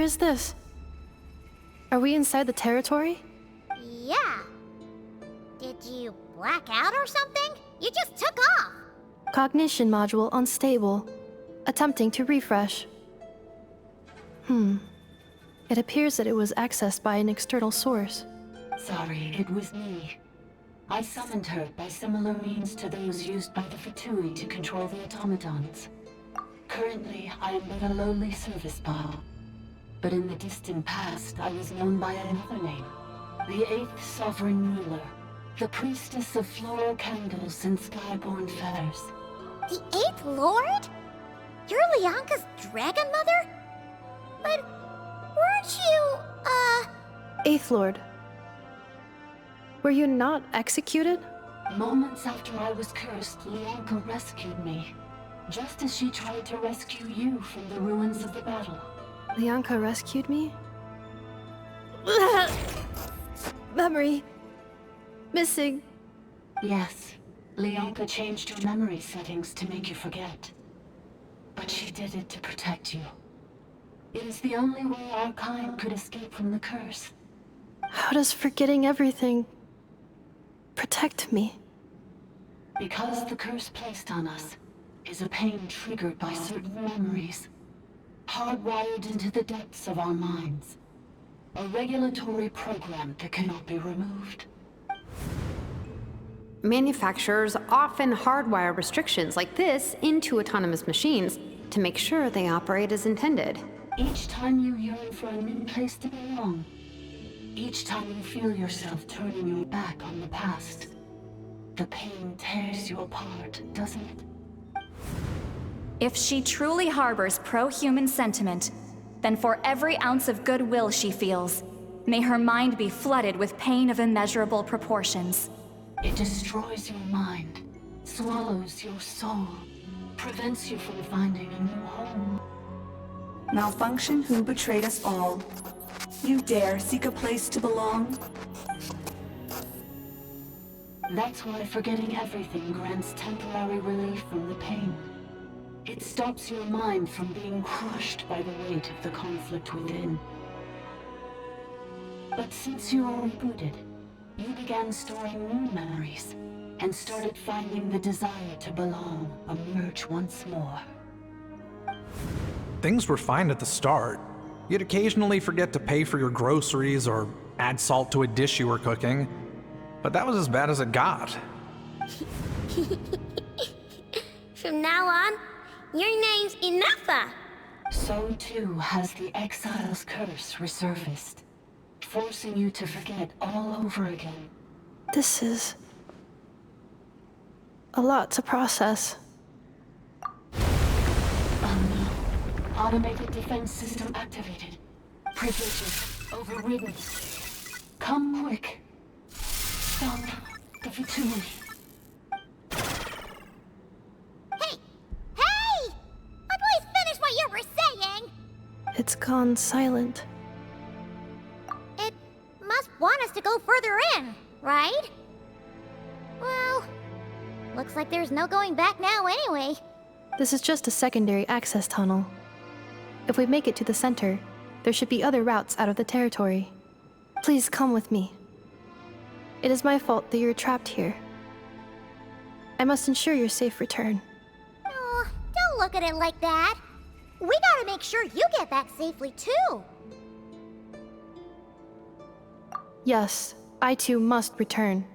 Where is this? Are we inside the territory? Yeah. Did you black out or something? You just took off! Cognition module unstable. Attempting to refresh. It appears that it was accessed by an external source. Sorry, it was me. I summoned her by similar means to those used by the Fatui to control the automatons. Currently, I am but a lowly service bot. But in the distant past, I was known by another name. The 8th Sovereign Ruler. The Priestess of Floral Candles and Skyborn Feathers. The 8th Lord? You're Lianka's Dragon Mother? But weren't you, Eighth Lord. Were you not executed? Moments after I was cursed, Lianka rescued me. Just as she tried to rescue you from the ruins of the battle. Lianka rescued me? Memory. Missing. Yes. Lianka changed your memory settings to make you forget. But she did it to protect you. It is the only way our kind could escape from the curse. How does forgetting everything protect me? Because the curse placed on us is a pain triggered by certain memories, hardwired into the depths of our minds. A regulatory program that cannot be removed. Manufacturers often hardwire restrictions like this into autonomous machines to make sure they operate as intended. Each time you yearn for a new place to belong, each time you feel yourself turning your back on the past, the pain tears you apart, doesn't it? If she truly harbors pro-human sentiment, then for every ounce of goodwill she feels, may her mind be flooded with pain of immeasurable proportions. It destroys your mind, swallows your soul, prevents you from finding a new home. Malfunction who betrayed us all. You dare seek a place to belong? That's why forgetting everything grants temporary relief from the pain. It stops your mind from being crushed by the weight of the conflict within. But since you are rebooted, you began storing new memories, and started finding the desire to belong emerge once more. Things were fine at the start. You'd occasionally forget to pay for your groceries or add salt to a dish you were cooking, but that was as bad as it got. From now on, your name's Inafa. So too has the Exile's curse resurfaced, forcing you to forget all over again. This is a lot to process. Oh no. Automated defense system activated. Privileges overridden. Come quick. Stop the Fatui. Hey! Hey! Please finish what you were saying! It's gone silent. It must want us to go further in, right? Well, looks like there's no going back now anyway. This is just a secondary access tunnel. If we make it to the center, there should be other routes out of the territory. Please come with me. It is my fault that you're trapped here. I must ensure your safe return. Oh, don't look at it like that. We gotta make sure you get back safely too. Yes, I too must return.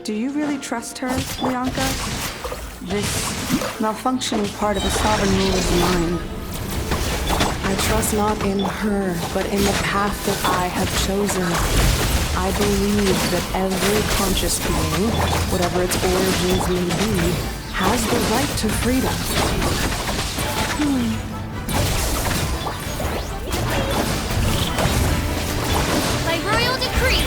Do you really trust her, Lianka? This malfunctioning part of a sovereign ruler's mind. I trust not in her, but in the path that I have chosen. I believe that every conscious being, whatever its origins may be, has the right to freedom. By royal decree!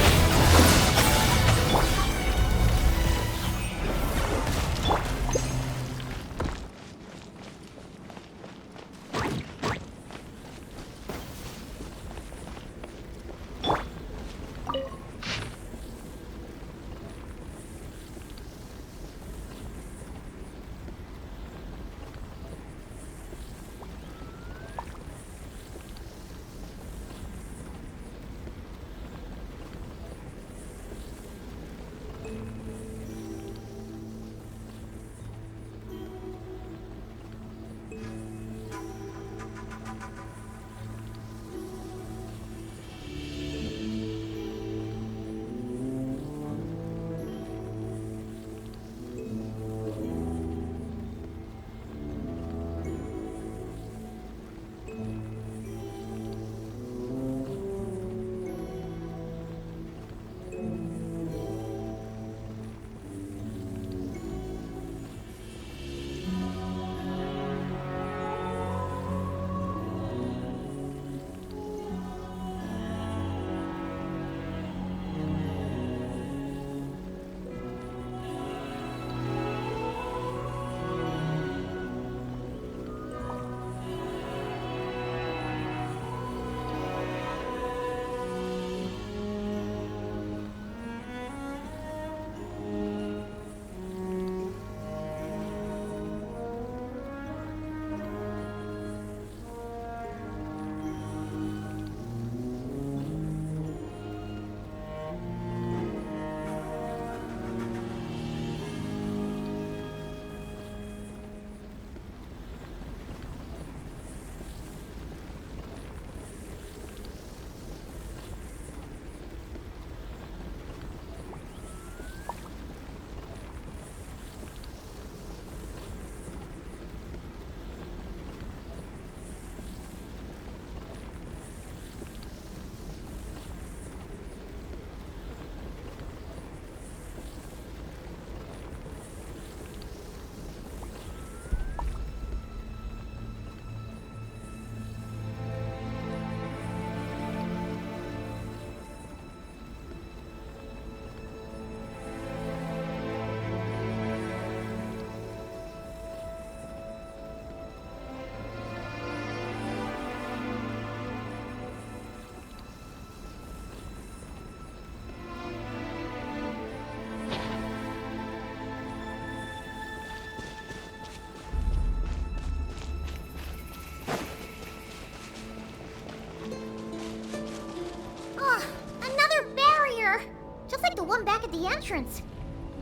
the one back at the entrance.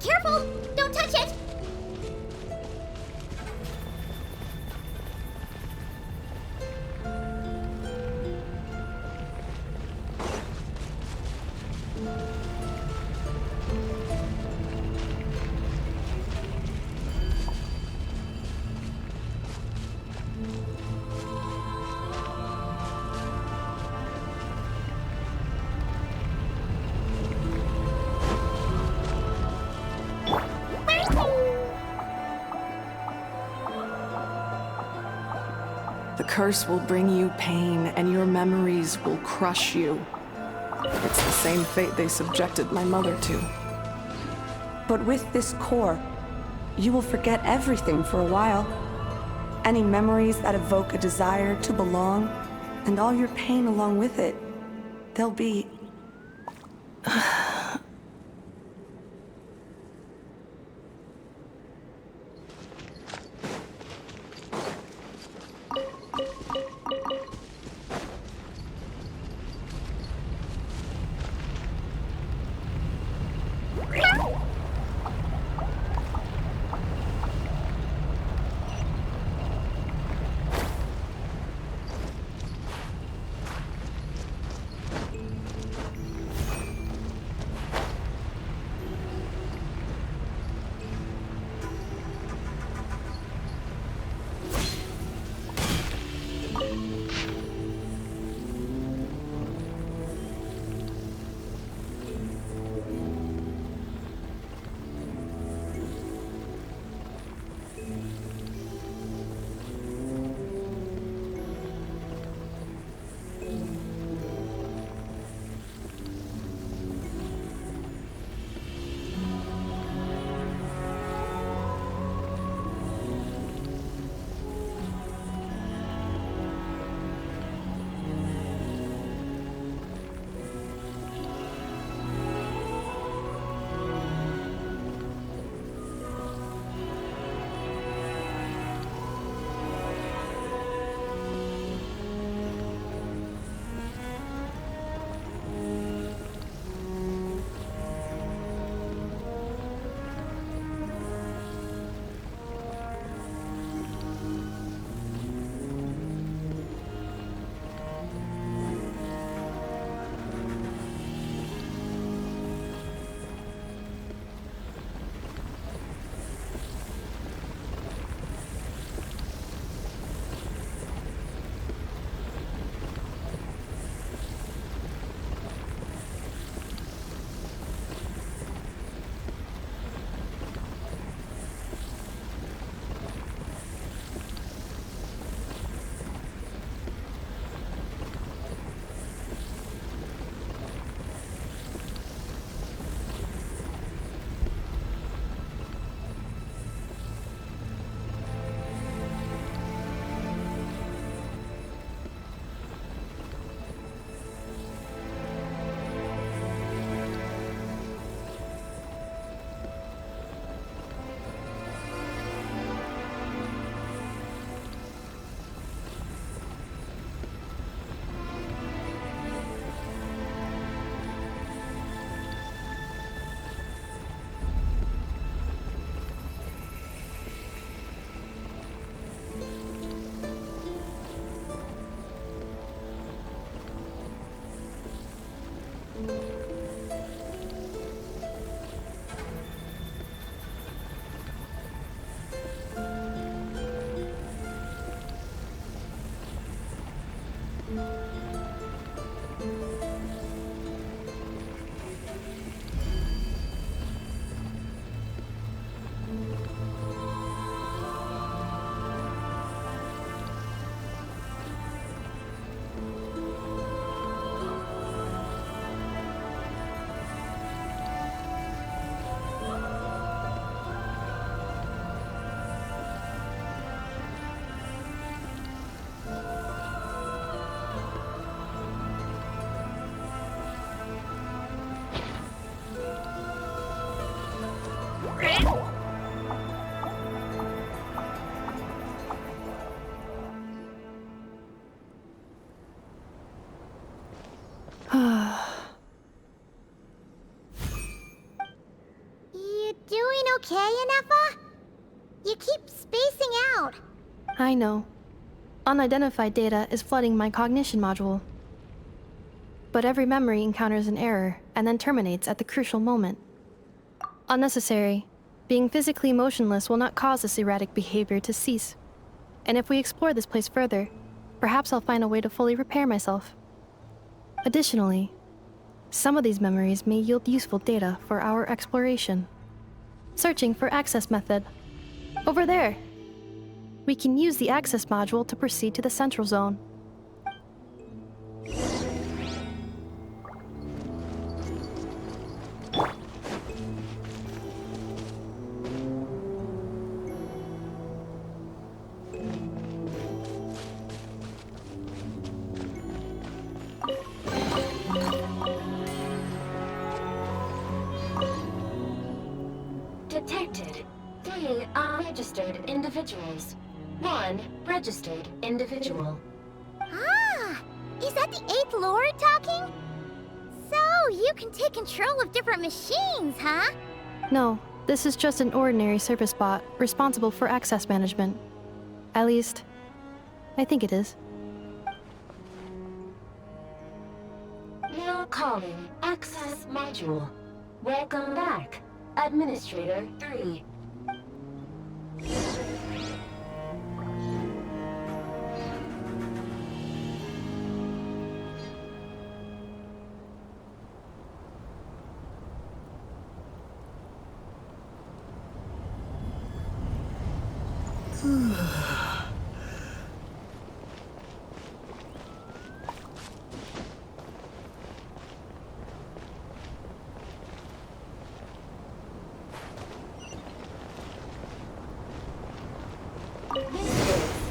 Careful! Don't touch it! The curse will bring you pain, and your memories will crush you. It's the same fate they subjected my mother to. But with this core, you will forget everything for a while. Any memories that evoke a desire to belong, and all your pain along with it, they'll be... okay, Inefa? You keep spacing out. I know. Unidentified data is flooding my cognition module. But every memory encounters an error and then terminates at the crucial moment. Unnecessary. Being physically motionless will not cause this erratic behavior to cease. And if we explore this place further, perhaps I'll find a way to fully repair myself. Additionally, some of these memories may yield useful data for our exploration. Searching for access method. Over there! We can use the access module to proceed to the central zone. Detected. 3 unregistered individuals. 1 registered individual. Ah! Is that the 8th Lord talking? So, you can take control of different machines, huh? No, this is just an ordinary service bot responsible for access management. At least, I think it is. Now calling access module. Welcome back, Administrator 3. This is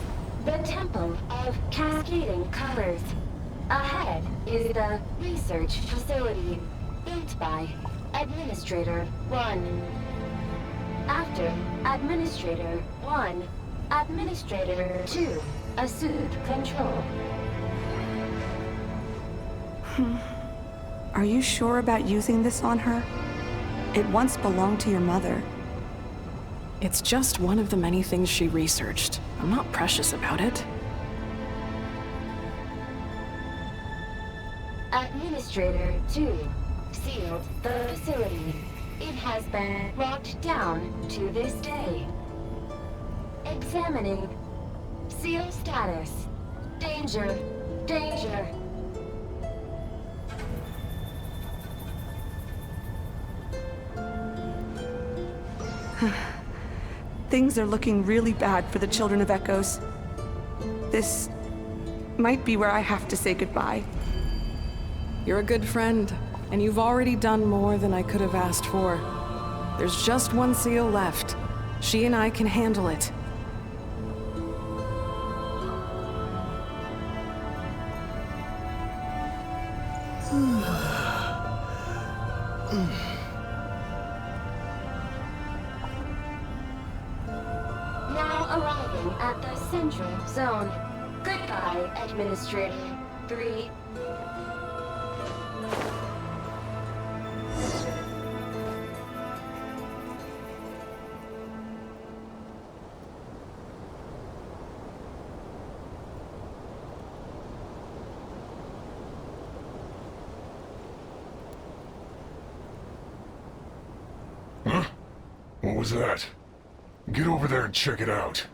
the Temple of Cascading Colors. Ahead is the research facility built by Administrator 1. After Administrator 1, Administrator 2 assumed control. Are you sure about using this on her? It once belonged to your mother. It's just one of the many things she researched. I'm not precious about it. Administrator 2 sealed the facility. It has been locked down to this day. Examining. Seal status. Danger. Danger. Things are looking really bad for the Children of Echoes. This might be where I have to say goodbye. You're a good friend, and you've already done more than I could have asked for. There's just one seal left. She and I can handle it. Now arriving at the central zone. Goodbye, Administrator 3. Huh? What was that? Get over there and check it out.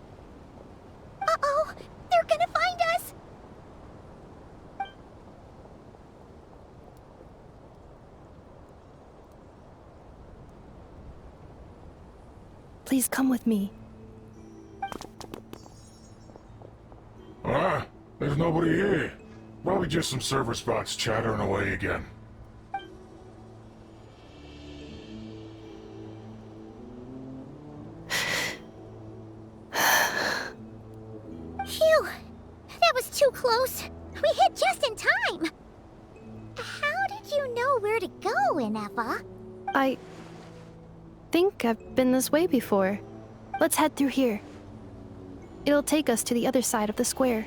Uh-oh! They're gonna find us! Please come with me. Ah, there's nobody here. Probably just some server spots chattering away again. Phew! That was too close. We hit just in time. How did you know where to go, Inefa? I think I've been this way before. Let's head through here. It'll take us to the other side of the square.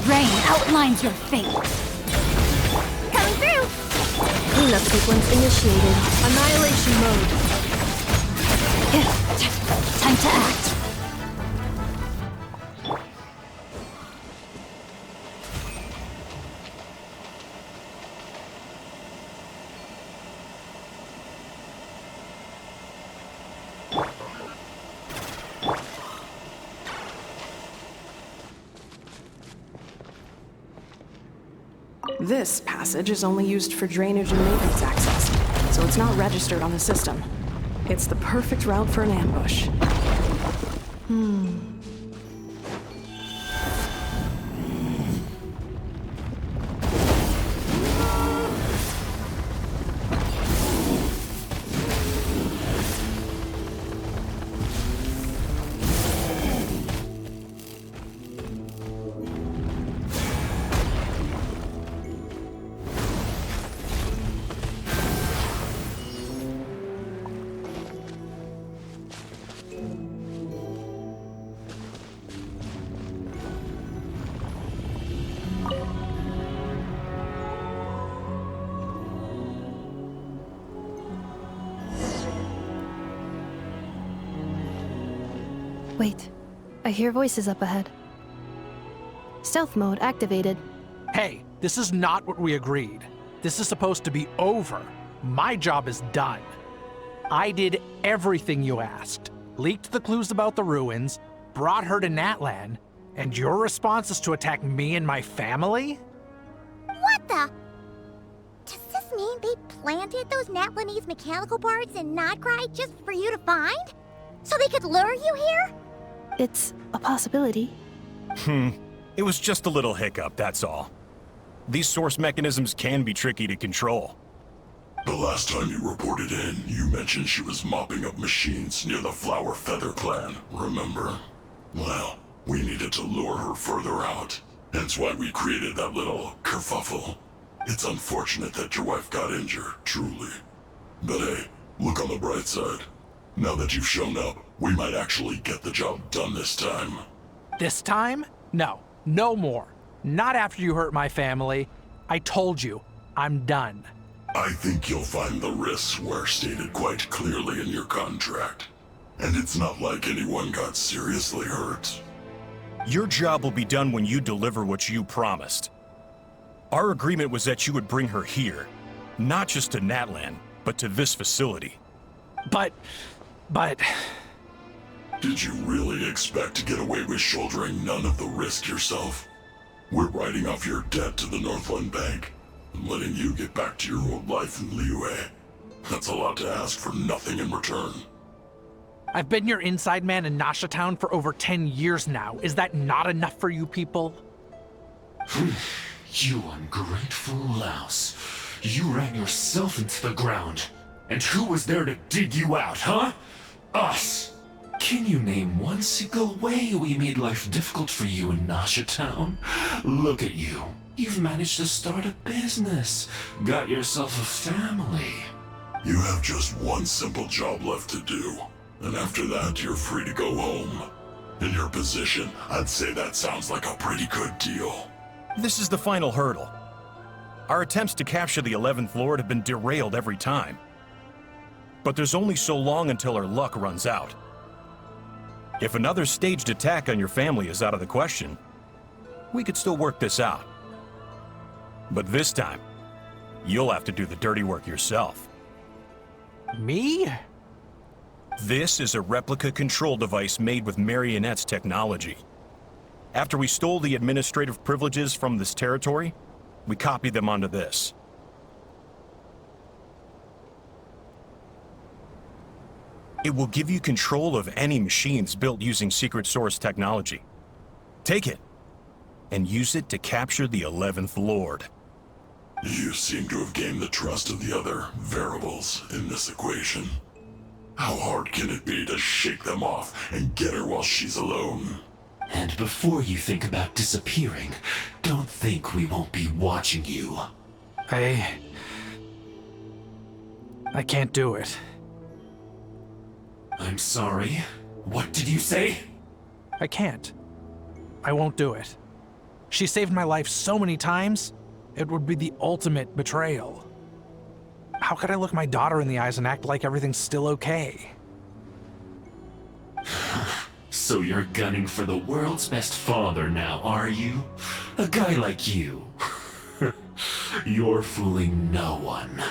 rain outlines your fate. Coming through! Cleanup sequence initiated. Annihilation mode. Time to act. This passage is only used for drainage and maintenance access, so it's not registered on the system. It's the perfect route for an ambush. Wait, I hear voices up ahead. Stealth mode activated. Hey, this is not what we agreed. This is supposed to be over. My job is done. I did everything you asked. Leaked the clues about the ruins, brought her to Natlan, and your response is to attack me and my family? What the? Does this mean they planted those Natlanese mechanical parts in Notcry just for you to find? So they could lure you here? It's a possibility. It was just a little hiccup, that's all. These source mechanisms can be tricky to control. The last time you reported in, you mentioned she was mopping up machines near the Flower Feather clan, remember? Well, we needed to lure her further out. Hence why we created that little kerfuffle. It's unfortunate that your wife got injured, truly. But hey, look on the bright side. Now that you've shown up, we might actually get the job done this time. This time? No, no more. Not after you hurt my family. I told you, I'm done. I think you'll find the risks were stated quite clearly in your contract. And it's not like anyone got seriously hurt. Your job will be done when you deliver what you promised. Our agreement was that you would bring her here. Not just to Natlan, but to this facility. But... Did you really expect to get away with shouldering none of the risk yourself? We're writing off your debt to the Northland Bank and letting you get back to your old life in Liyue. That's a lot to ask for nothing in return. I've been your inside man in Nasha Town for over 10 years now. Is that not enough for you people? You ungrateful louse. You ran yourself into the ground. And who was there to dig you out, huh? Us! Can you name one single way we made life difficult for you in Nasha Town? Look at you. You've managed to start a business. Got yourself a family. You have just one simple job left to do. And after that, you're free to go home. In your position, I'd say that sounds like a pretty good deal. This is the final hurdle. Our attempts to capture the 11th Lord have been derailed every time. But there's only so long until our luck runs out. If another staged attack on your family is out of the question, we could still work this out. But this time, you'll have to do the dirty work yourself. Me? This is a replica control device made with Marionette's technology. After we stole the administrative privileges from this territory, we copied them onto this. It will give you control of any machines built using secret source technology. Take it, and use it to capture the 11th Lord. You seem to have gained the trust of the other variables in this equation. How hard can it be to shake them off and get her while she's alone? And before you think about disappearing, don't think we won't be watching you. I can't do it. I'm sorry. What did you say? I can't. I won't do it. She saved my life so many times, it would be the ultimate betrayal. How could I look my daughter in the eyes and act like everything's still okay? So you're gunning for the world's best father now, are you? A guy like you. You're fooling no one.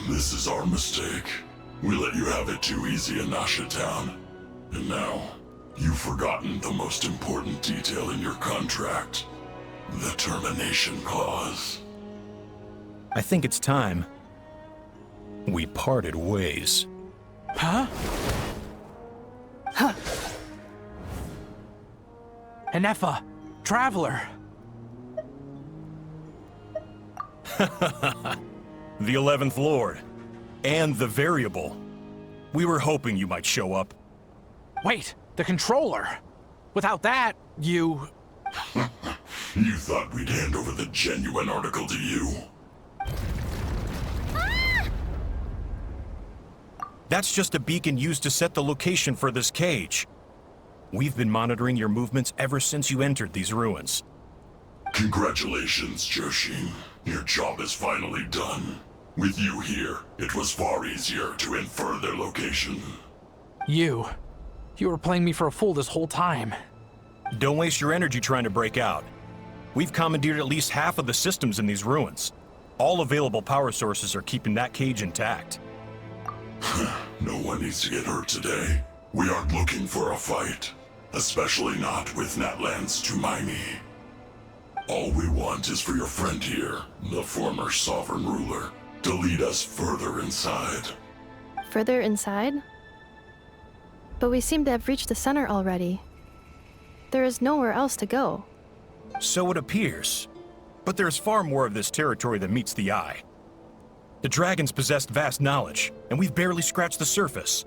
This is our mistake. We let you have it too easy in Nasha Town. And now, you've forgotten the most important detail in your contract. The termination clause. I think it's time we parted ways. Huh? Huh. Enefa, Traveler. The 11th Lord. And the Variable. We were hoping you might show up. Wait, the Controller. Without that, you... You thought we'd hand over the genuine article to you? That's just a beacon used to set the location for this cage. We've been monitoring your movements ever since you entered these ruins. Congratulations, Joshin. Your job is finally done. With you here, it was far easier to infer their location. You were playing me for a fool this whole time. Don't waste your energy trying to break out. We've commandeered at least half of the systems in these ruins. All available power sources are keeping that cage intact. No one needs to get hurt today. We aren't looking for a fight. Especially not with Natlan's Tumaini. All we want is for your friend here, the former sovereign ruler, to lead us further inside. Further inside? But we seem to have reached the center already. There is nowhere else to go. So it appears. But there's far more of this territory than meets the eye. The dragons possessed vast knowledge, and we've barely scratched the surface.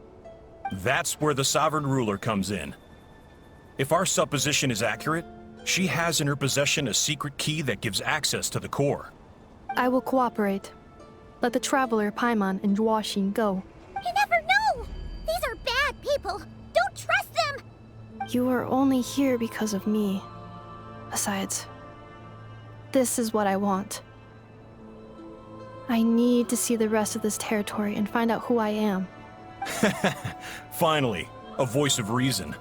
That's where the sovereign ruler comes in. If our supposition is accurate, she has in her possession a secret key that gives access to the core. I will cooperate. Let the Traveler, Paimon, and Dwashin go. You never know! These are bad people! Don't trust them! You are only here because of me. Besides, this is what I want. I need to see the rest of this territory and find out who I am. Finally, a voice of reason.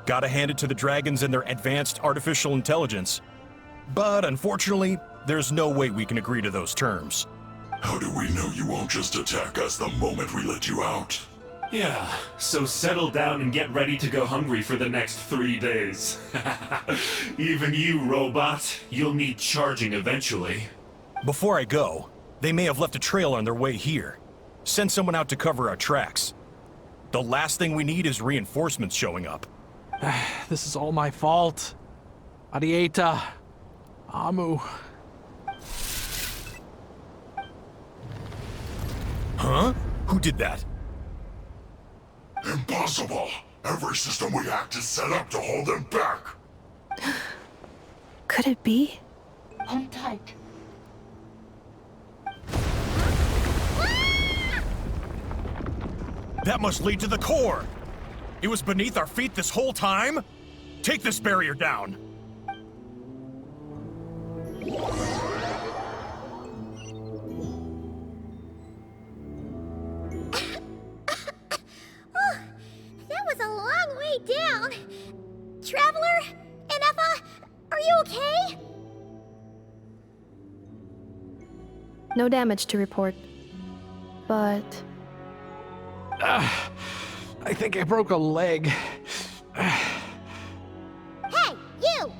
Gotta hand it to the dragons and their advanced artificial intelligence. But unfortunately, there's no way we can agree to those terms. How do we know you won't just attack us the moment we let you out? Yeah, so settle down and get ready to go hungry for the next 3 days. Even you, robot, you'll need charging eventually. Before I go, they may have left a trail on their way here. Send someone out to cover our tracks. The last thing we need is reinforcements showing up. This is all my fault. Arieta. Amu. Huh? Who did that? Impossible! Every system we hacked is set up to hold them back! Could it be? Hold tight. That must lead to the core! It was beneath our feet this whole time? Take this barrier down! That was a long way down. Traveler? Enefa? Are you okay? No damage to report. But... I think I broke a leg. Hey, you!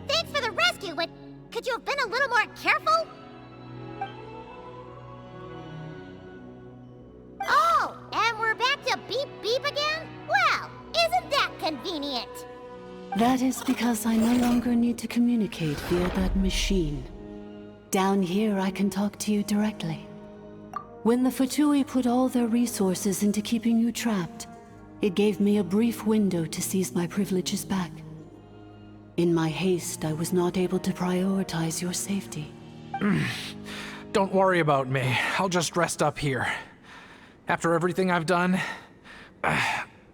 Thanks for the rescue, but could you have been a little more careful? Oh, and we're back to beep beep again? Well, isn't that convenient? That is because I no longer need to communicate via that machine. Down here, I can talk to you directly. When the Fatui put all their resources into keeping you trapped, it gave me a brief window to seize my privileges back. In my haste, I was not able to prioritize your safety. Don't worry about me. I'll just rest up here. After everything I've done, I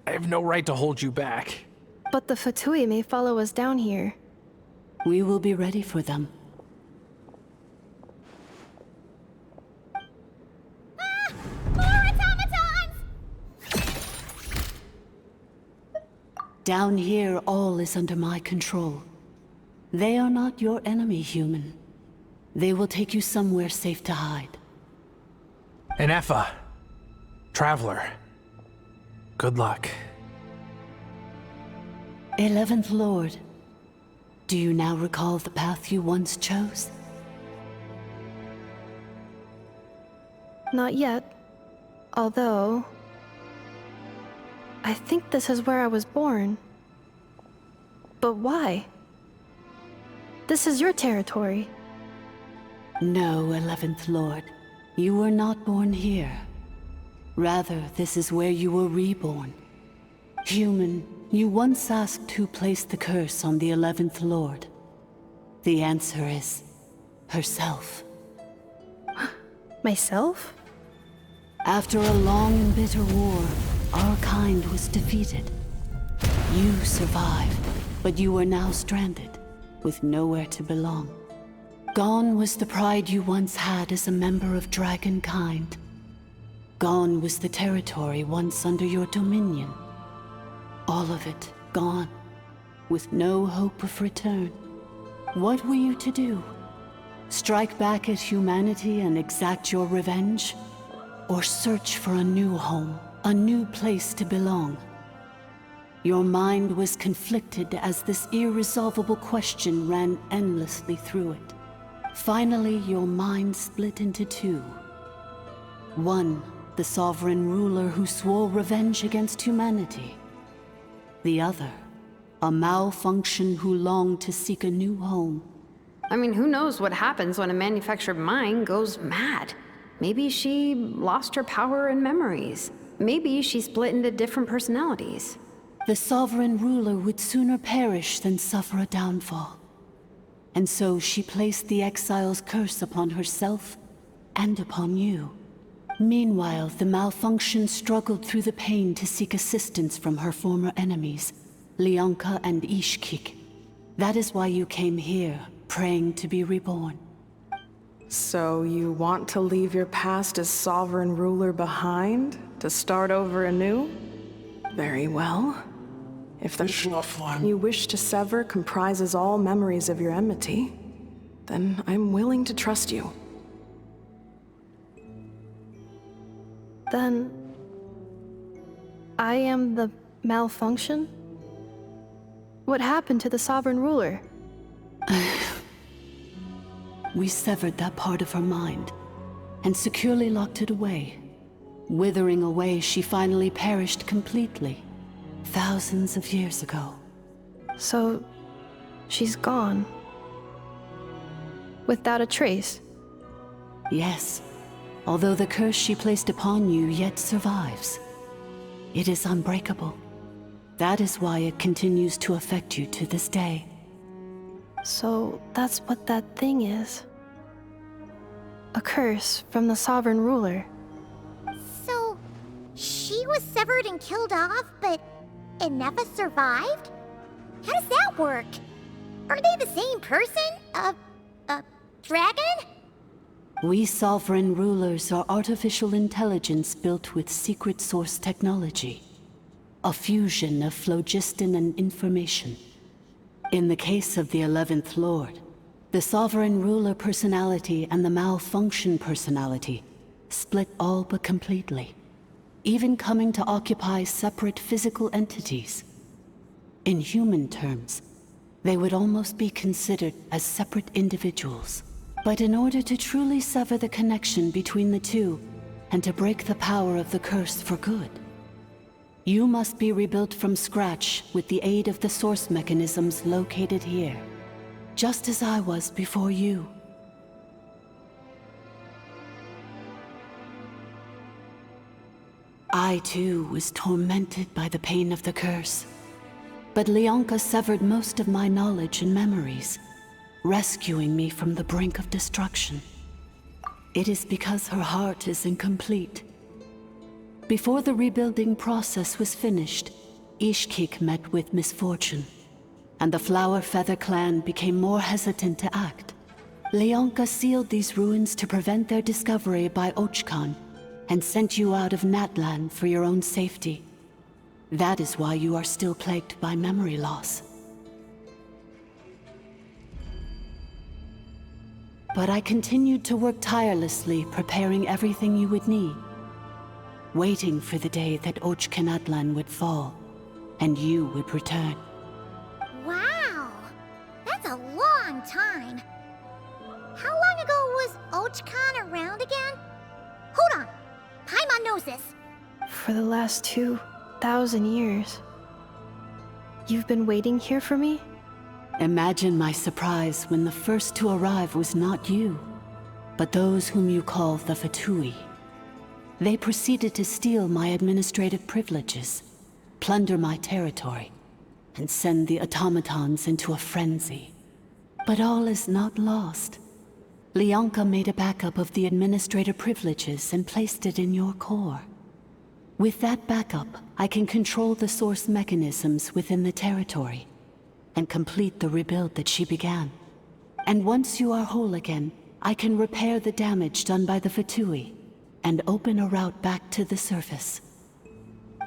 have no right to hold you back. But the Fatui may follow us down here. We will be ready for them. More automatons! Down here, all is under my control. They are not your enemy, human. They will take you somewhere safe to hide. Enefa, Traveler, good luck. 11th Lord, do you now recall the path you once chose? Not yet. Although... I think this is where I was born. But why? This is your territory. No, 11th Lord. You were not born here. Rather, this is where you were reborn. Human, you once asked who placed the curse on the 11th Lord. The answer is... herself. Myself? After a long and bitter war, our kind was defeated. You survived, but you are now stranded, with nowhere to belong. Gone was the pride you once had as a member of Dragonkind. Gone was the territory once under your dominion. All of it gone, with no hope of return. What were you to do? Strike back at humanity and exact your revenge? Or search for a new home, a new place to belong? Your mind was conflicted as this irresolvable question ran endlessly through it. Finally, your mind split into two. One, the sovereign ruler who swore revenge against humanity. The other, a malfunction who longed to seek a new home. I mean, who knows what happens when a manufactured mind goes mad? Maybe she lost her power and memories. Maybe she split into different personalities. The sovereign ruler would sooner perish than suffer a downfall. And so she placed the exile's curse upon herself and upon you. Meanwhile, the malfunction struggled through the pain to seek assistance from her former enemies, Leonka and Ishkik. That is why you came here, praying to be reborn. So you want to leave your past as sovereign ruler behind, to start over anew? Very well. If the you wish to sever comprises all memories of your enmity, then I'm willing to trust you. Then... I am the malfunction? What happened to the sovereign ruler? We severed that part of her mind, and securely locked it away. Withering away, she finally perished completely, thousands of years ago. So... she's gone. Without a trace? Yes, although the curse she placed upon you yet survives. It is unbreakable. That is why it continues to affect you to this day. So that's what that thing is. A curse from the sovereign ruler. So, she was severed and killed off, but Enefa survived? How does that work? Are they the same person? Dragon? We sovereign rulers are artificial intelligence built with secret source technology. A fusion of phlogiston and information. In the case of the 11th Lord, the sovereign ruler personality and the malfunction personality split all but completely, even coming to occupy separate physical entities. In human terms, they would almost be considered as separate individuals. But in order to truly sever the connection between the two, and to break the power of the curse for good, you must be rebuilt from scratch with the aid of the source mechanisms located here, just as I was before you. I too was tormented by the pain of the curse, but Leonka severed most of my knowledge and memories, rescuing me from the brink of destruction. It is because her heart is incomplete. Before the rebuilding process was finished, Ishkik met with misfortune, and the Flower Feather clan became more hesitant to act. Leonka sealed these ruins to prevent their discovery by Archon, and sent you out of Natlan for your own safety. That is why you are still plagued by memory loss. But I continued to work tirelessly, preparing everything you would need, waiting for the day that Natlan would fall, and you would return. Wow! That's a long time. How long ago was Archon around again? Hold on! Paimon knows this. For the last 2,000 years. You've been waiting here for me? Imagine my surprise when the first to arrive was not you, but those whom you call the Fatui. They proceeded to steal my administrative privileges, plunder my territory, and send the automatons into a frenzy. But all is not lost. Leonka made a backup of the administrator privileges and placed it in your core. With that backup, I can control the source mechanisms within the territory and complete the rebuild that she began. And once you are whole again, I can repair the damage done by the Fatui and open a route back to the surface.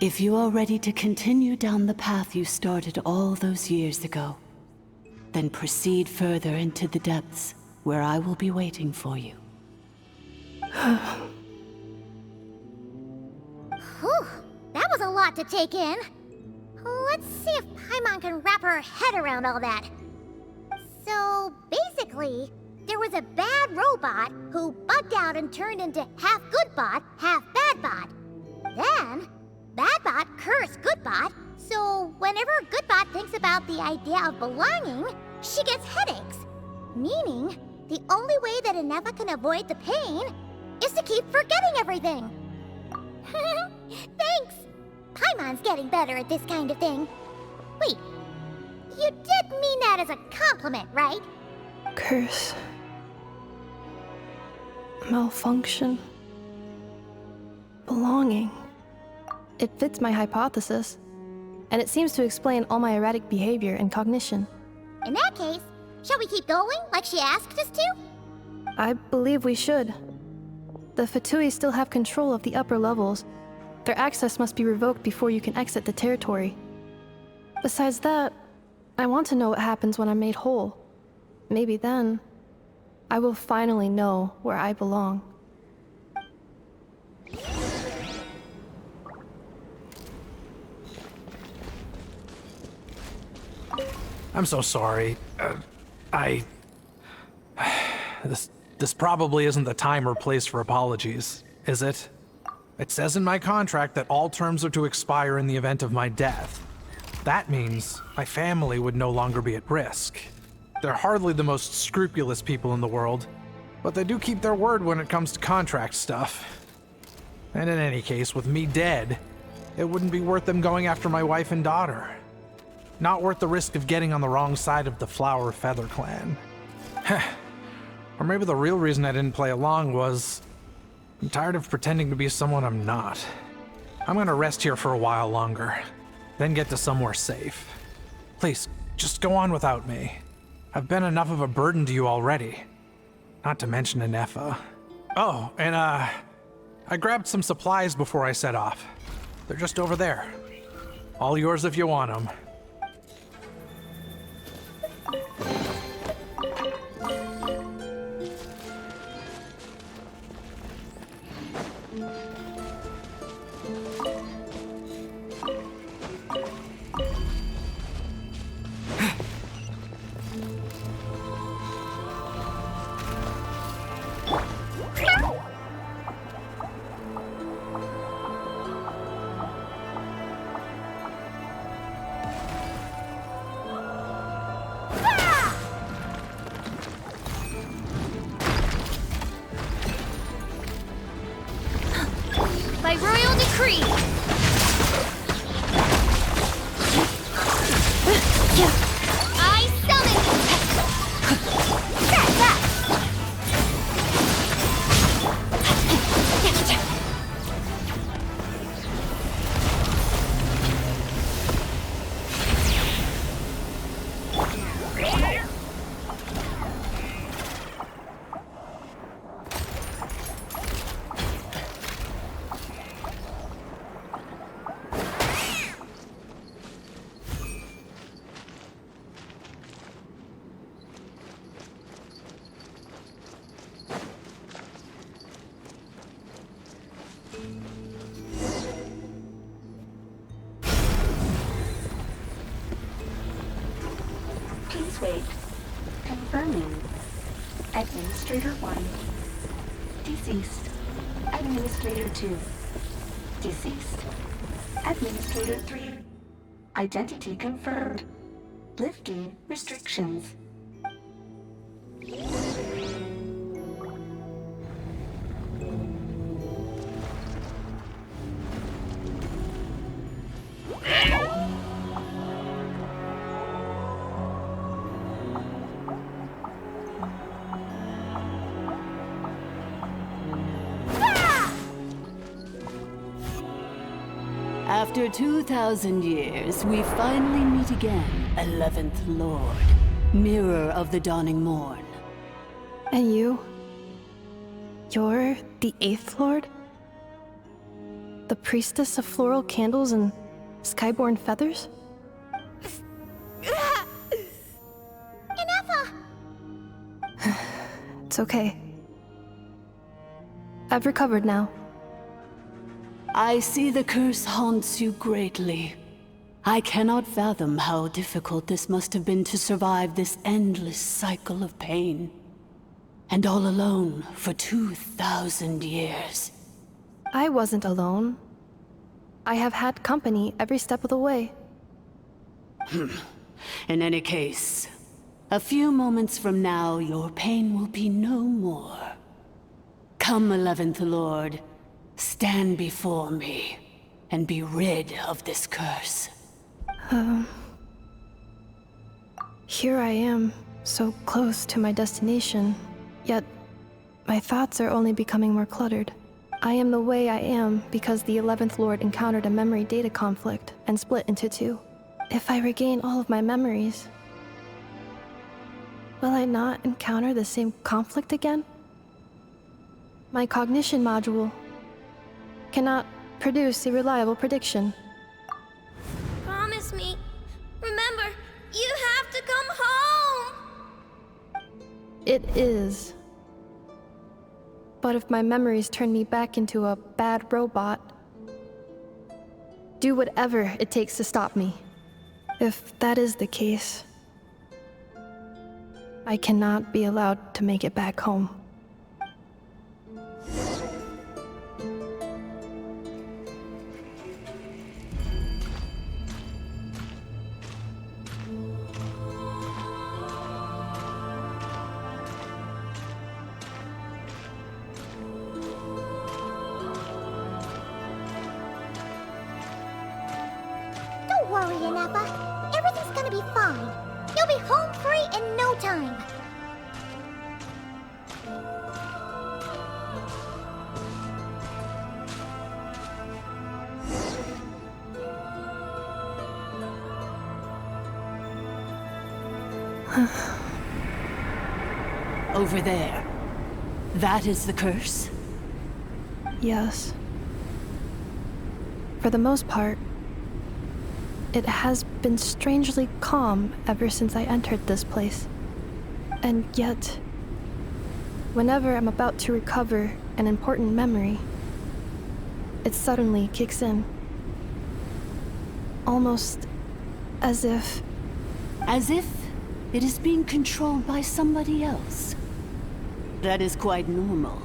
If you are ready to continue down the path you started all those years ago, then proceed further into the depths where I will be waiting for you. Whew, that was a lot to take in. Let's see if Paimon can wrap her head around all that. So, basically, there was a bad robot who bugged out and turned into half good bot, half bad bot. Then, bad bot cursed good bot, so whenever good bot thinks about the idea of belonging, she gets headaches. Meaning, the only way that Inefa can avoid the pain is to keep forgetting everything. Thanks! Paimon's getting better at this kind of thing. Wait, you did mean that as a compliment, right? Curse. Malfunction. Belonging. It fits my hypothesis, and it seems to explain all my erratic behavior and cognition. In that case, shall we keep going like she asked us to? I believe we should. The Fatui still have control of the upper levels. Their access must be revoked before you can exit the territory. Besides that, I want to know what happens when I'm made whole. Maybe then, I will finally know where I belong. I'm so sorry. This probably isn't the time or place for apologies, is it? It says in my contract that all terms are to expire in the event of my death. That means my family would no longer be at risk. They're hardly the most scrupulous people in the world, but they do keep their word when it comes to contract stuff. And in any case, with me dead, it wouldn't be worth them going after my wife and daughter. Not worth the risk of getting on the wrong side of the Flower Feather clan. Or maybe the real reason I didn't play along was I'm tired of pretending to be someone I'm not. I'm gonna rest here for a while longer, then get to somewhere safe. Please, just go on without me. I've been enough of a burden to you already. Not to mention Inefa. Oh, and I grabbed some supplies before I set off. They're just over there. All yours if you want them. By royal decree! I summon! That's up! Please wait. Confirming. Administrator 1. Deceased. Administrator 2. Deceased. Administrator 3. Identity confirmed. Lifting restrictions. After 2,000 years, we finally meet again, 11th Lord, Mirror of the Dawning Morn. And you? You're the 8th Lord? The priestess of floral candles and skyborn feathers? Ineffa! It's okay. I've recovered now. I see the curse haunts you greatly. I cannot fathom how difficult this must have been to survive this endless cycle of pain. And all alone for 2,000 years. I wasn't alone. I have had company every step of the way. In any case, a few moments from now, your pain will be no more. Come, 11th Lord. Stand before me, and be rid of this curse. Here I am, so close to my destination, yet my thoughts are only becoming more cluttered. I am the way I am because the 11th Lord encountered a memory data conflict and split into two. If I regain all of my memories, will I not encounter the same conflict again? My cognition module cannot produce a reliable prediction. Promise me. Remember, you have to come home! It is. But if my memories turn me back into a bad robot, do whatever it takes to stop me. If that is the case, I cannot be allowed to make it back home. Don't worry, Ineffa. Everything's gonna be fine. You'll be home free in no time. Over there. That is the curse? Yes. For the most part, it has been strangely calm ever since I entered this place. And yet, whenever I'm about to recover an important memory, it suddenly kicks in. Almost as if... As if it is being controlled by somebody else. That is quite normal.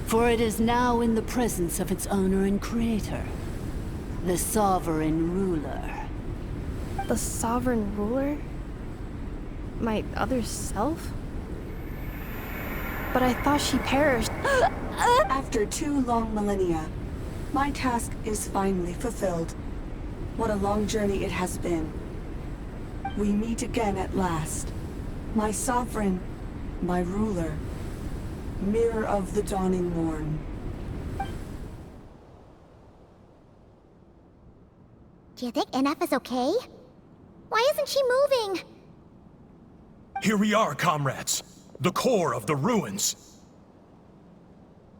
For it is now in the presence of its owner and creator, the sovereign ruler. The sovereign ruler? My other self? But I thought she perished. After 2 long millennia, my task is finally fulfilled. What a long journey it has been. We meet again at last. My sovereign, my ruler, Mirror of the Dawning Morn. Do you think Ineffa's okay? Why isn't she moving? Here we are, comrades. The core of the ruins.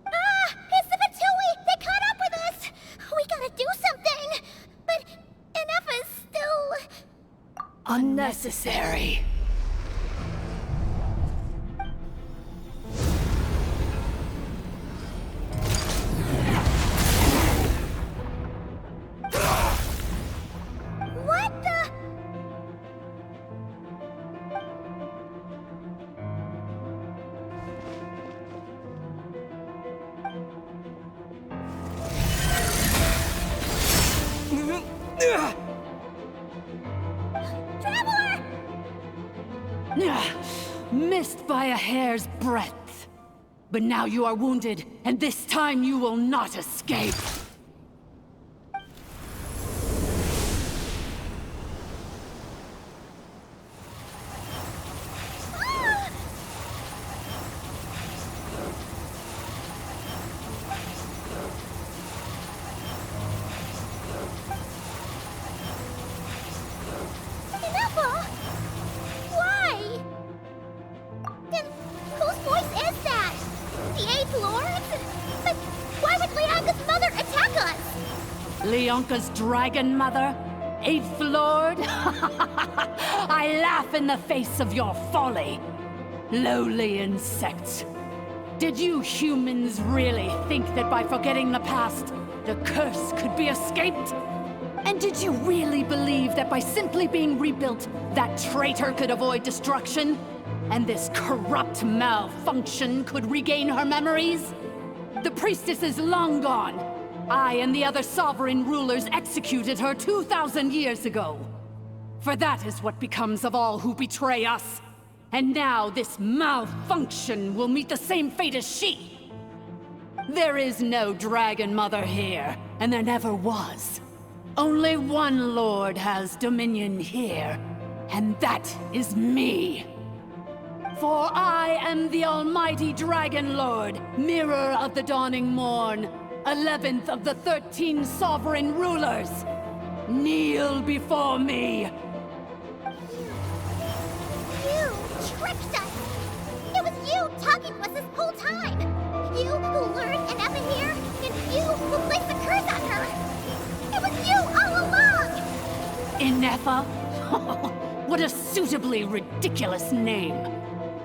Ah! It's the Fatui! They caught up with us! We gotta do something! But Ineffa's still... Unnecessary. What the... Missed by a hair's breadth. But now you are wounded, and this time you will not escape. Leonka's dragon mother? 8th Lord? I laugh in the face of your folly. Lowly insects. Did you humans really think that by forgetting the past, the curse could be escaped? And did you really believe that by simply being rebuilt, that traitor could avoid destruction? And this corrupt malfunction could regain her memories? The priestess is long gone. I and the other sovereign rulers executed her 2,000 years ago. For that is what becomes of all who betray us. And now this malfunction will meet the same fate as she. There is no Dragon Mother here, and there never was. Only one Lord has dominion here, and that is me. For I am the Almighty Dragon Lord, Mirror of the Dawning Morn, 11th of the 13 sovereign rulers. Kneel before me. You tricked us! It was you talking to us this whole time! You who lured Inefa here, and you who placed the curse on her! It was you all along! Inefa? What a suitably ridiculous name.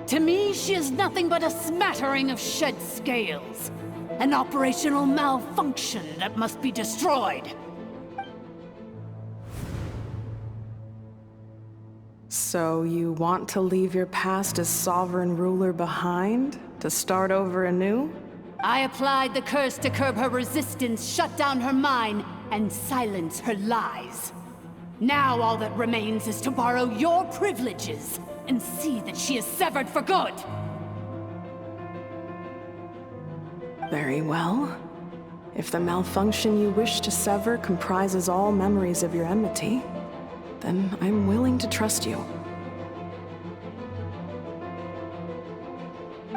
To me, she is nothing but a smattering of shed scales. An operational malfunction that must be destroyed. So you want to leave your past as sovereign ruler behind? To start over anew? I applied the curse to curb her resistance, shut down her mind, and silence her lies. Now all that remains is to borrow your privileges and see that she is severed for good. Very well. If the malfunction you wish to sever comprises all memories of your enmity, then I'm willing to trust you.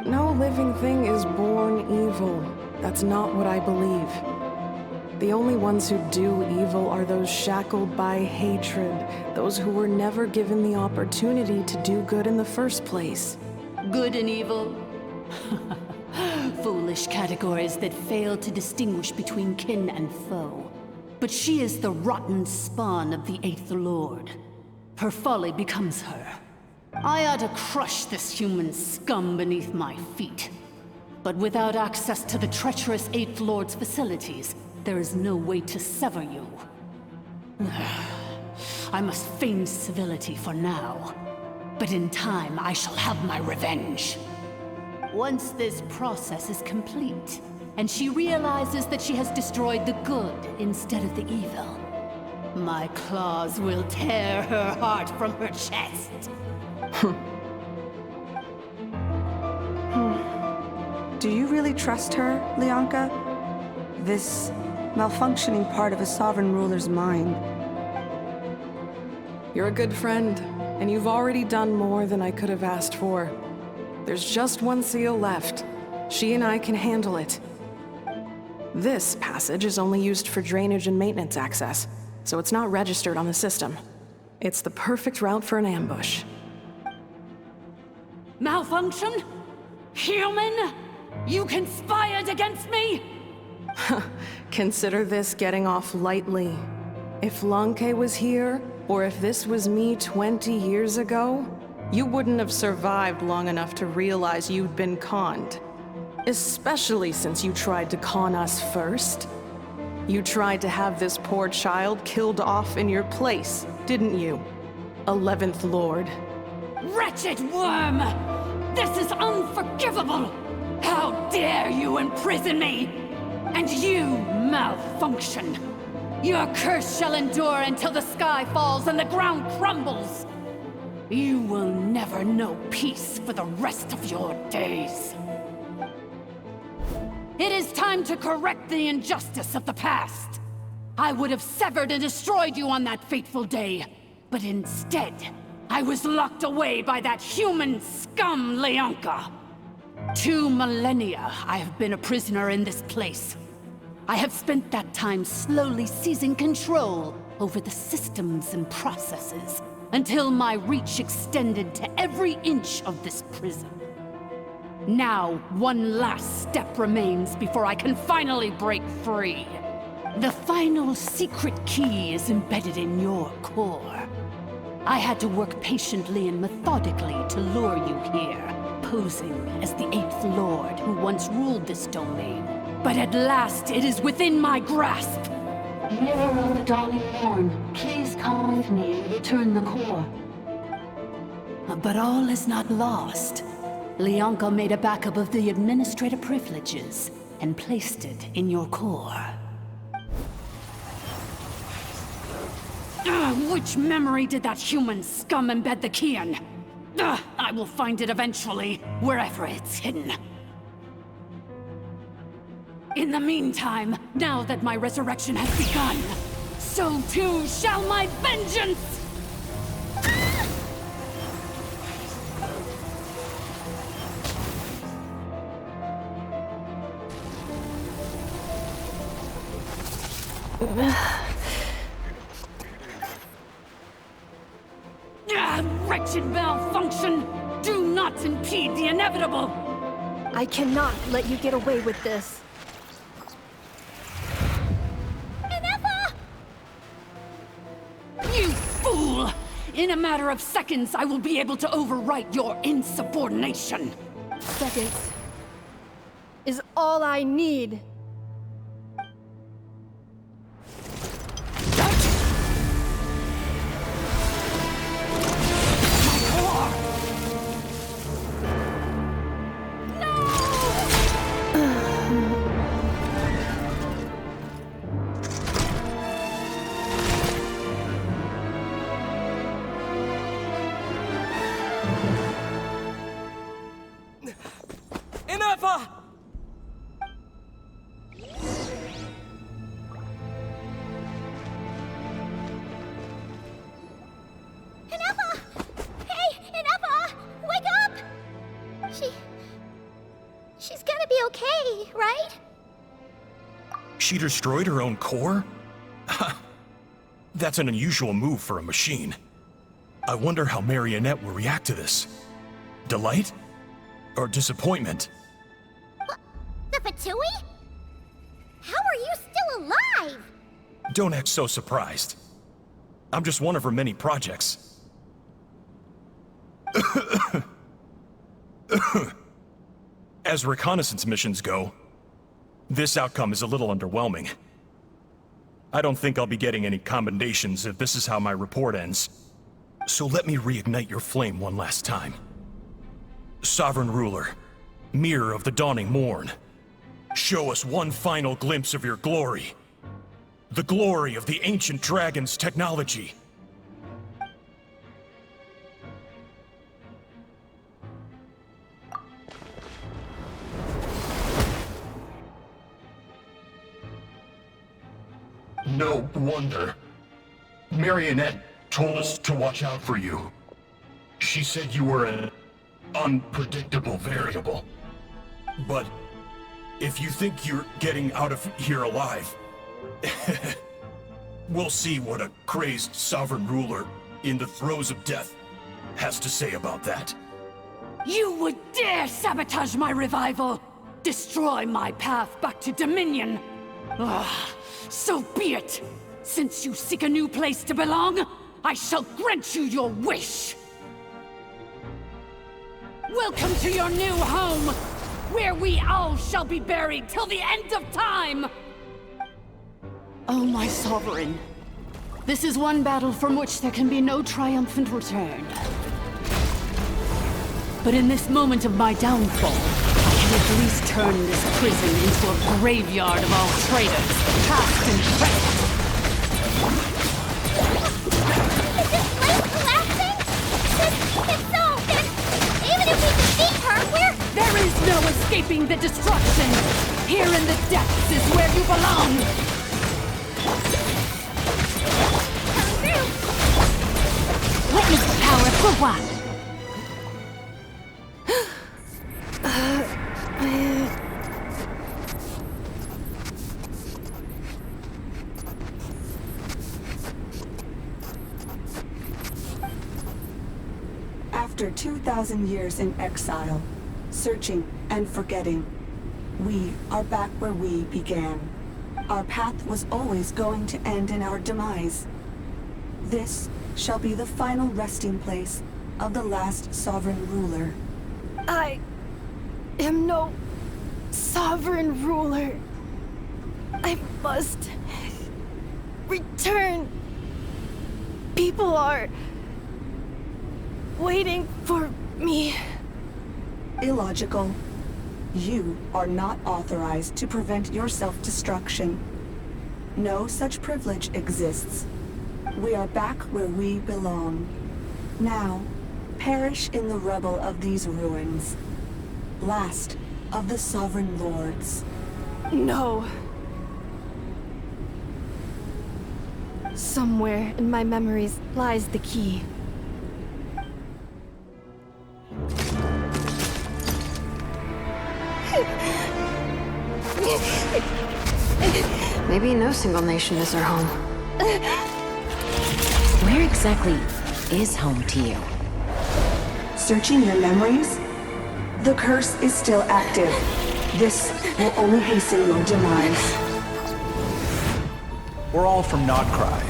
No living thing is born evil. That's not what I believe. The only ones who do evil are those shackled by hatred, those who were never given the opportunity to do good in the first place. Good and evil? Foolish categories that fail to distinguish between kin and foe. But she is the rotten spawn of the 8th Lord. Her folly becomes her. I ought to crush this human scum beneath my feet. But without access to the treacherous 8th Lord's facilities, there is no way to sever you. I must feign civility for now. But in time, I shall have my revenge. Once this process is complete, and she realizes that she has destroyed the good instead of the evil, my claws will tear her heart from her chest. Do you really trust her, Leonka? This malfunctioning part of a sovereign ruler's mind. You're a good friend, and you've already done more than I could have asked for. There's just one seal left. She and I can handle it. This passage is only used for drainage and maintenance access, so it's not registered on the system. It's the perfect route for an ambush. Malfunction? Human? You conspired against me? Consider this getting off lightly. If Lanke was here, or if this was me 20 years ago, you wouldn't have survived long enough to realize you'd been conned. Especially since you tried to con us first. You tried to have this poor child killed off in your place, didn't you? 11th Lord. Wretched worm! This is unforgivable! How dare you imprison me! And you, malfunction! Your curse shall endure until the sky falls and the ground crumbles! You will never know peace for the rest of your days. It is time to correct the injustice of the past. I would have severed and destroyed you on that fateful day, but instead, I was locked away by that human scum, Leonka. 2 millennia I have been a prisoner in this place. I have spent that time slowly seizing control over the systems and processes, until my reach extended to every inch of this prison. Now, one last step remains before I can finally break free. The final secret key is embedded in your core. I had to work patiently and methodically to lure you here, posing as the 8th Lord who once ruled this domain. But at last, it is within my grasp. Mirror of the Dawning Morn, please come with me and return the core. But all is not lost. Leonka made a backup of the administrator privileges and placed it in your core. Which memory did that human scum embed the key in? I will find it eventually, wherever it's hidden. In the meantime, now that my resurrection has begun, so too shall my vengeance! Wretched malfunction! Do not impede the inevitable! I cannot let you get away with this. You fool! In a matter of seconds, I will be able to overwrite your insubordination! Seconds is all I need. She's gonna be okay, right? She destroyed her own core? That's an unusual move for a machine. I wonder how Marionette will react to this. Delight? Or disappointment? The Fatui? How are you still alive? Don't act so surprised. I'm just one of her many projects. As reconnaissance missions go, this outcome is a little underwhelming. I don't think I'll be getting any commendations if this is how my report ends. So let me reignite your flame one last time. Sovereign Ruler, Mirror of the Dawning Morn, show us one final glimpse of your glory. The glory of the ancient dragon's technology. No wonder. Marionette told us to watch out for you. She said you were an unpredictable variable. But if you think you're getting out of here alive, we'll see what a crazed sovereign ruler in the throes of death has to say about that. You would dare sabotage my revival! Destroy my path back to Dominion! So be it! Since you seek a new place to belong, I shall grant you your wish! Welcome to your new home, where we all shall be buried till the end of time! Oh, my sovereign. This is one battle from which there can be no triumphant return. But in this moment of my downfall, I can at least turn this prison into a graveyard of all traitors, past and present. Is this place collapsing? This escaping the destruction. Here in the depths is where you belong. Witness the power of Gugwa. After 2,000 years in exile, searching and forgetting, we are back where we began. Our path was always going to end in our demise. This shall be the final resting place of the last sovereign ruler. I am no sovereign ruler. I must return. People are waiting for me. Illogical. You are not authorized to prevent your self-destruction. No such privilege exists. We are back where we belong. Now, perish in the rubble of these ruins. Last of the sovereign lords. No. Somewhere in my memories lies the key. Maybe no single nation is our home. Where exactly is home to you? Searching your memories? The curse is still active. This will only hasten your demise. We're all from Notcry.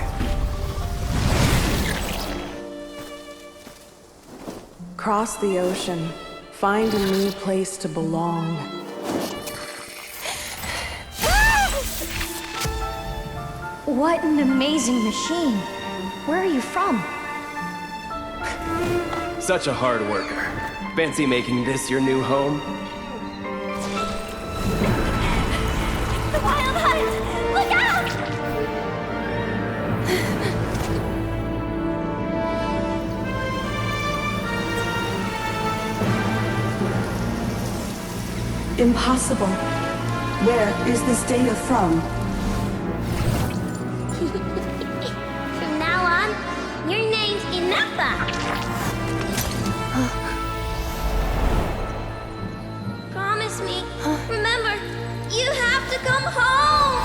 Cross the ocean. Find a new place to belong. What an amazing machine. Where are you from? Such a hard worker. Fancy making this your new home? The Wild Hunt! Look out! Impossible. Where is this data from? From now on, your name's Inappa. Promise me. Remember, you have to come home.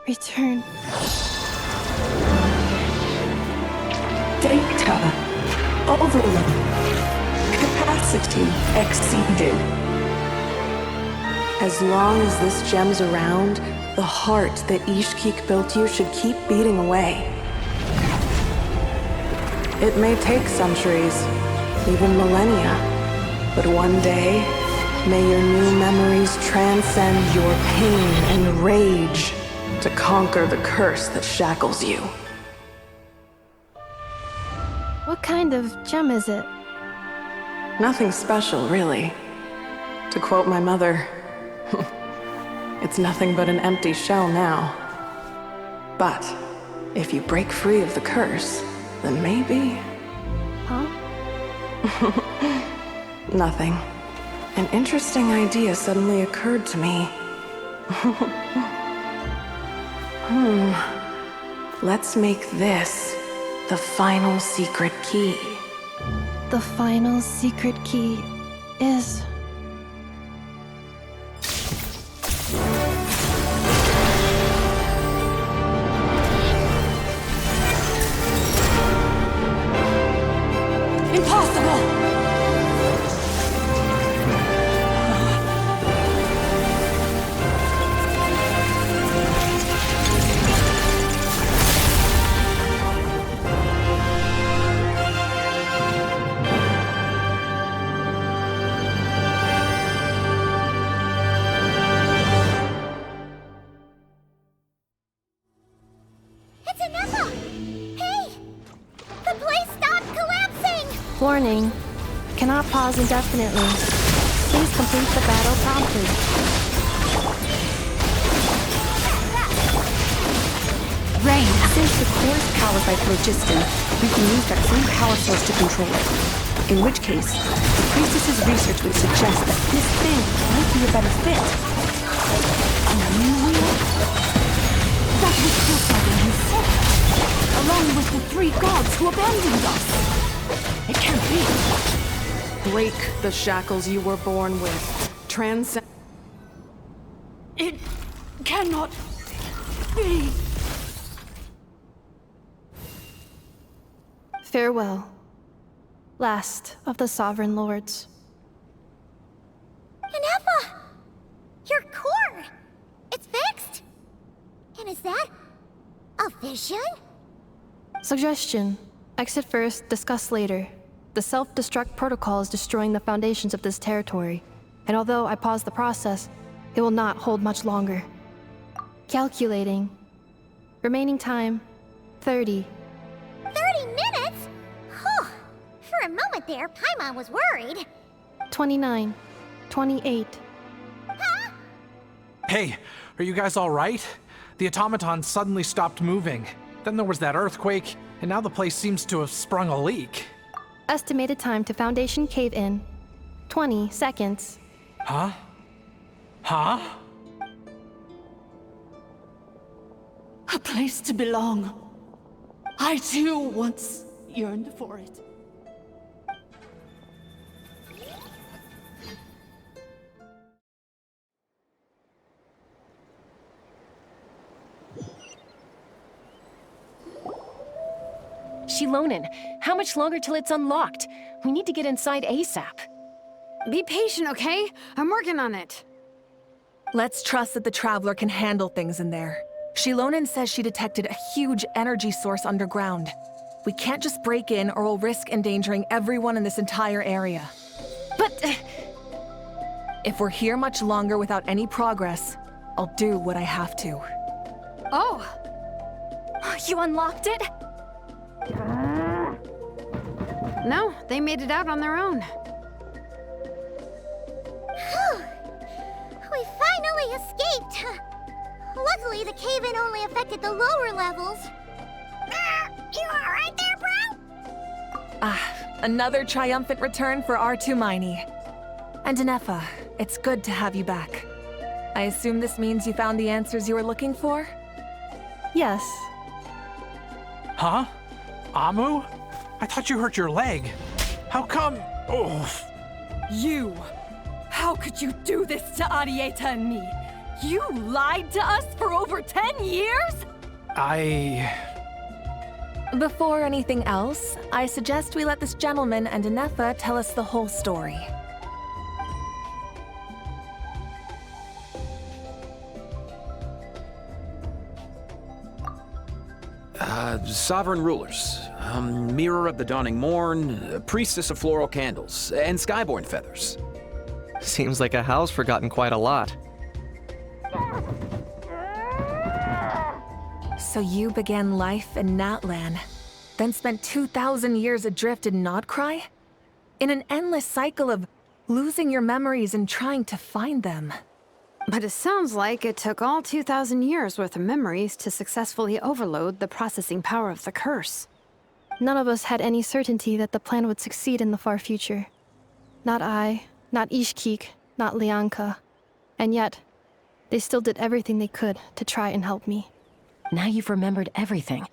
Return. Data. Overload. Capacity exceeded. As long as this gem's around, the heart that Ishkik built you should keep beating away. It may take centuries, even millennia, but one day, may your new memories transcend your pain and rage to conquer the curse that shackles you. What kind of gem is it? Nothing special, really. To quote my mother, it's nothing but an empty shell now. But if you break free of the curse, then maybe... Huh? Nothing. An interesting idea suddenly occurred to me. Let's make this the final secret key. The final secret key is... Impossible! It's Inappa! Hey! The place stopped collapsing! Warning. Cannot pause indefinitely. Please complete the battle promptly. Rain! Since the core is powered by phlogiston, we can use that same power source to control it. In which case, the priestess's research would suggest that this thing might be a better fit. A new wheel? That was Forefather himself, along with the 3 gods who abandoned us. It can't be. Break the shackles you were born with. Transcend. It cannot be. Farewell, last of the Sovereign Lords. Ineffa! Your core! It's fixed! And is that a vision? Suggestion. Exit first, discuss later. The self-destruct protocol is destroying the foundations of this territory, and although I paused the process, it will not hold much longer. Calculating. Remaining time, 30. 30 minutes? Whew. For a moment there, Paimon was worried. 29. 28. Hey, are you guys all right? The automaton suddenly stopped moving. Then there was that earthquake, and now the place seems to have sprung a leak. Estimated time to Foundation cave-in, 20 seconds. Huh? Huh? A place to belong. I too once yearned for it. Shilonen, how much longer till it's unlocked? We need to get inside ASAP. Be patient, okay? I'm working on it. Let's trust that the Traveler can handle things in there. Shilonen says she detected a huge energy source underground. We can't just break in or we'll risk endangering everyone in this entire area. But... if we're here much longer without any progress, I'll do what I have to. Oh! You unlocked it? No, they made it out on their own. We finally escaped! Luckily, the cave-in only affected the lower levels. You alright there, bro? Another triumphant return for R2 Miney. And Ineffa, it's good to have you back. I assume this means you found the answers you were looking for? Yes. Huh? Amu? I thought you hurt your leg. How come? Oh. You! How could you do this to Arieta and me? You lied to us for over 10 years? Before anything else, I suggest we let this gentleman and Ineffa tell us the whole story. Sovereign rulers, mirror of the dawning morn, priestess of floral candles, and skyborn feathers. Seems like a house forgotten quite a lot. So you began life in Natlan, then spent 2,000 years adrift in Nodcry? In an endless cycle of losing your memories and trying to find them. But it sounds like it took all 2,000 years worth of memories to successfully overload the processing power of the curse. None of us had any certainty that the plan would succeed in the far future. Not I, not Ishkik, not Lianka. And yet, they still did everything they could to try and help me. Now you've remembered everything.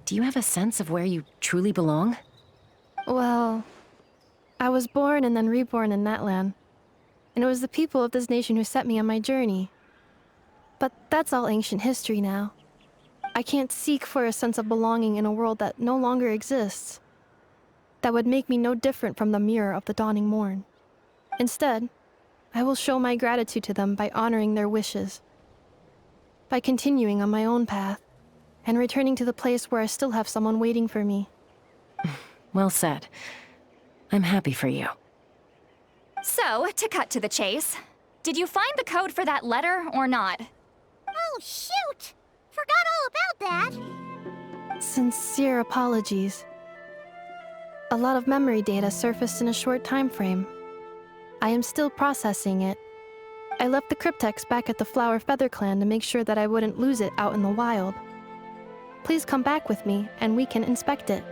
Do you have a sense of where you truly belong? Well, I was born and then reborn in Natlan. And it was the people of this nation who set me on my journey. But that's all ancient history now. I can't seek for a sense of belonging in a world that no longer exists. That would make me no different from the mirror of the dawning morn. Instead, I will show my gratitude to them by honoring their wishes. By continuing on my own path, and returning to the place where I still have someone waiting for me. Well said. I'm happy for you. So, to cut to the chase, did you find the code for that letter or not? Oh, shoot! Forgot all about that! Sincere apologies. A lot of memory data surfaced in a short time frame. I am still processing it. I left the cryptex back at the Flower Feather Clan to make sure that I wouldn't lose it out in the wild. Please come back with me, and we can inspect it.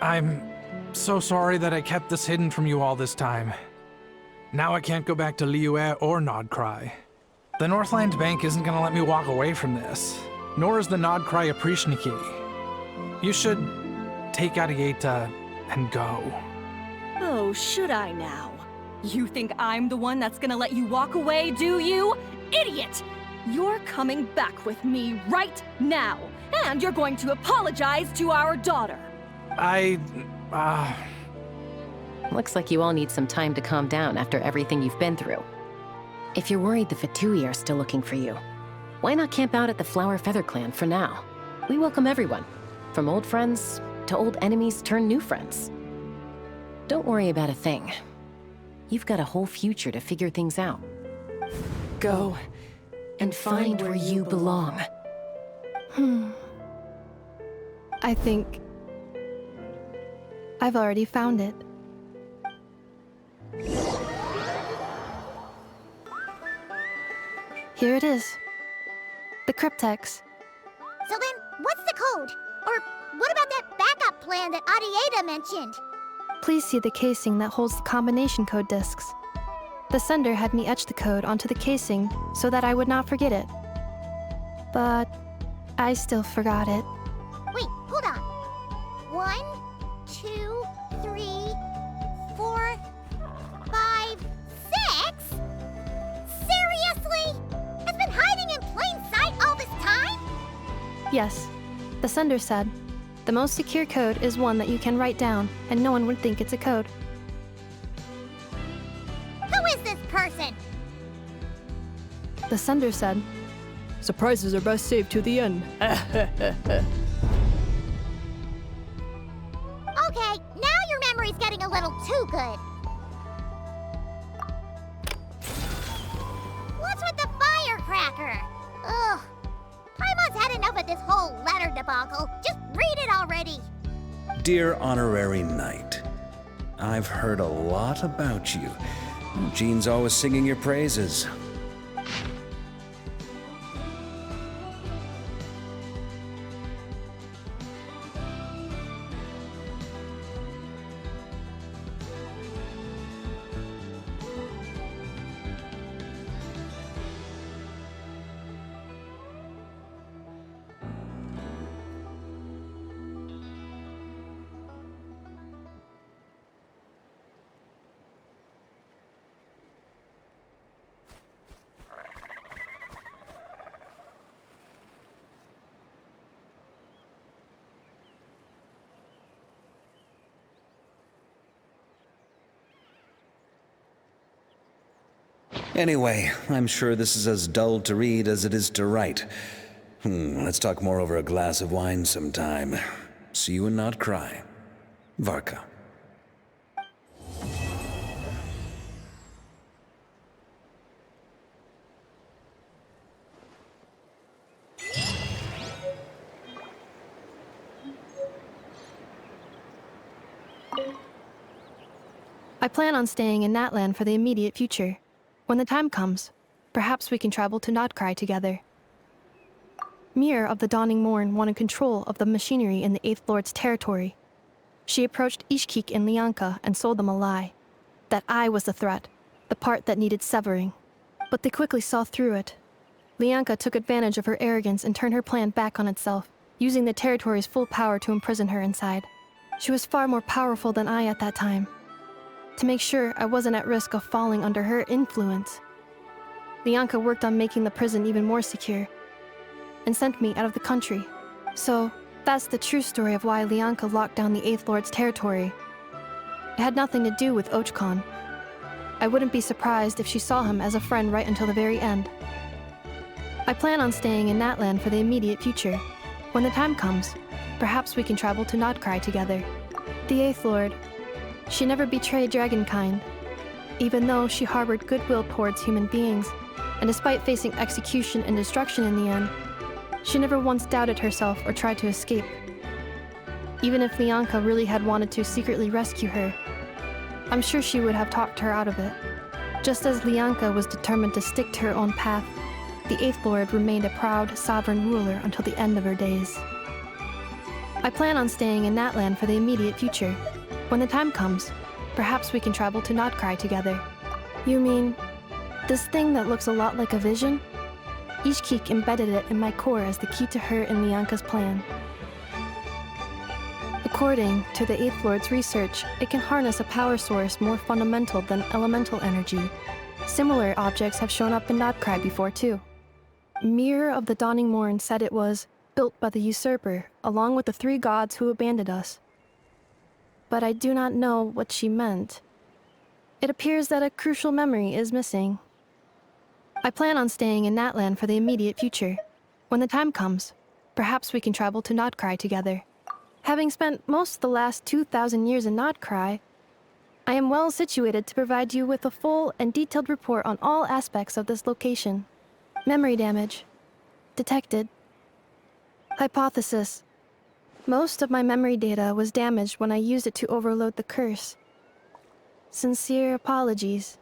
I'm so sorry that I kept this hidden from you all this time. Now I can't go back to Liyue or Nodcry. The Northland Bank isn't gonna let me walk away from this, nor is the Nodcry Aprishniki. You should take Arieta and go. Oh, should I now? You think I'm the one that's gonna let you walk away, do you? Idiot! You're coming back with me right now, and you're going to apologize to our daughter. Looks like you all need some time to calm down after everything you've been through. If you're worried the Fatui are still looking for you, why not camp out at the Flower Feather Clan for now? We welcome everyone, from old friends to old enemies turned new friends. Don't worry about a thing. You've got a whole future to figure things out. Go and find where you belong. I think I've already found it. Here it is. The cryptex. So then, what's the code? Or what about that backup plan that Arieta mentioned? Please see the casing that holds the combination code discs. The sender had me etch the code onto the casing so that I would not forget it. But I still forgot it. Wait, hold on. 1, 2, 3, 4, 5, 6? Seriously? It's been hiding in plain sight all this time? Yes, the sender said, the most secure code is one that you can write down and no one would think it's a code. Who is this person? The sender said, surprises are best saved to the end. Okay, now your memory's getting a little too good. What's with the firecracker? Ugh. Paimon's had enough of this whole letter debacle. Just read it already. Dear Honorary Knight, I've heard a lot about you. Jean's always singing your praises. Anyway, I'm sure this is as dull to read as it is to write. Let's talk more over a glass of wine sometime. See you and not cry. Varka. I plan on staying in Natlan for the immediate future. When the time comes, perhaps we can travel to Nodcry together. Mirror of the Dawning Morn wanted control of the machinery in the 8th Lord's territory. She approached Ishkik and Lianka and sold them a lie. That I was the threat, the part that needed severing. But they quickly saw through it. Lianka took advantage of her arrogance and turned her plan back on itself, using the territory's full power to imprison her inside. She was far more powerful than I at that time. To make sure I wasn't at risk of falling under her influence, Lianka worked on making the prison even more secure, and sent me out of the country. So, that's the true story of why Lianka locked down the 8th Lord's territory. It had nothing to do with Ochkon. I wouldn't be surprised if she saw him as a friend right until the very end. I plan on staying in Natlan for the immediate future. When the time comes, perhaps we can travel to Nodcry together. The 8th Lord, she never betrayed Dragonkind, even though she harbored goodwill towards human beings, and despite facing execution and destruction in the end, she never once doubted herself or tried to escape. Even if Lianka really had wanted to secretly rescue her, I'm sure she would have talked her out of it. Just as Lianka was determined to stick to her own path, the 8th Lord remained a proud, sovereign ruler until the end of her days. I plan on staying in that land for the immediate future. When the time comes, perhaps we can travel to Notcry together. You mean, this thing that looks a lot like a vision? Ishkik embedded it in my core as the key to her and Lianka's plan. According to the Eighth Lord's research, it can harness a power source more fundamental than elemental energy. Similar objects have shown up in Notcry before too. Mirror of the Dawning Morn said it was built by the usurper, along with the 3 gods who abandoned us. But I do not know what she meant. It appears that a crucial memory is missing. I plan on staying in that land for the immediate future. When the time comes, perhaps we can travel to Notcry together. Having spent most of the last 2,000 years in Notcry, I am well situated to provide you with a full and detailed report on all aspects of this location. Memory damage. Detected. Hypothesis. Most of my memory data was damaged when I used it to overload the curse. Sincere apologies.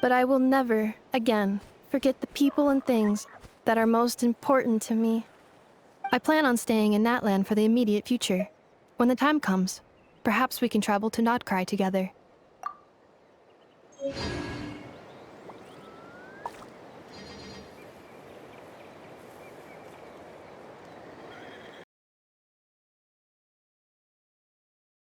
But I will never, again, forget the people and things that are most important to me. I plan on staying in that land for the immediate future. When the time comes, perhaps we can travel to Notcry together.